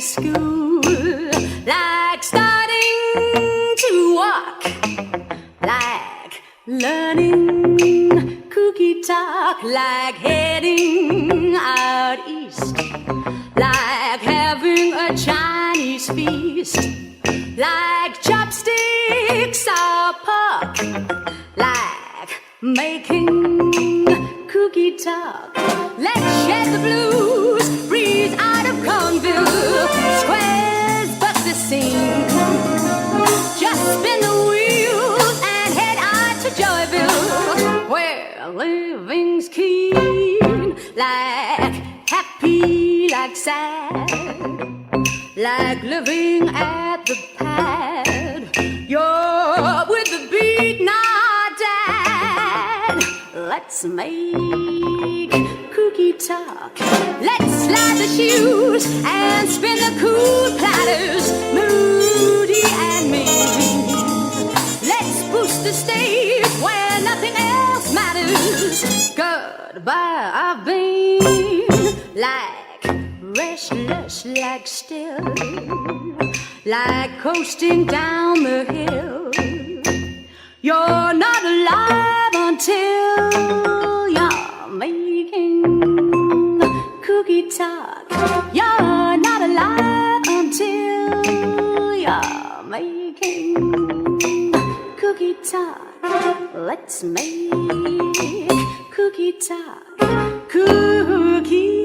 school, like starting to walk, like learning Kookie Talk, like heading out east, like having a Chinese feast, like chopsticks or pork, like making Kookie Talk. Let's shed the blues, breeze out of Cornville, squares but the same. Just spin the wheels and head out to Joyville, where living's keen, like happy, like sad, like living at the pad. You're with the beat, not dad. Let's make Kookie Talk. Let's slide the shoes and spin the cool platters, Moody and me. Let's boost the stage where nothing else matters. Goodbye, I've been like restless, like still, like coasting down the hill. You're not alive until you're making Kookie Talk. You're not alive until you're making Kookie Talk. Let's make Kookie Talk. Cookie